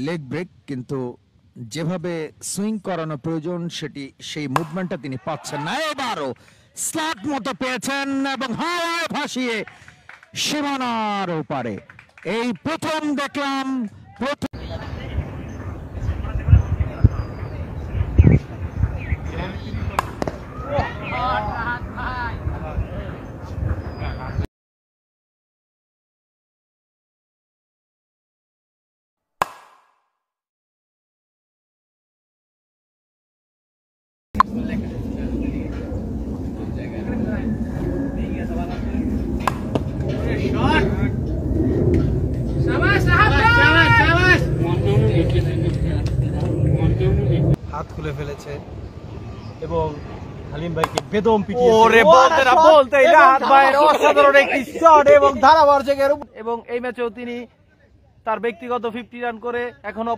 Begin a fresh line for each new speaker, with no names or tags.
Leg break, কিন্তু যেভাবে swing করানো প্রয়োজন সেই মুভমেন্টটা তিনি পাচ্ছেন না। এবারও স্লাট মতো পেয়েছেন এবং হাওয়ায় ভাসিয়ে সীমানার ওপারে। এই প্রথম দেখলাম
হাত খুলে ফেলেছে এবং হালিম ভাইকে বেদম পিটিয়েছে। ওরে বলতেই না, হাত ভাইয়ের অসাধারণ একটি শট এবং ধারাভাষ্যকের, এবং এই ম্যাচেও তিনি তার ব্যক্তিগত 50 রান করে এখনো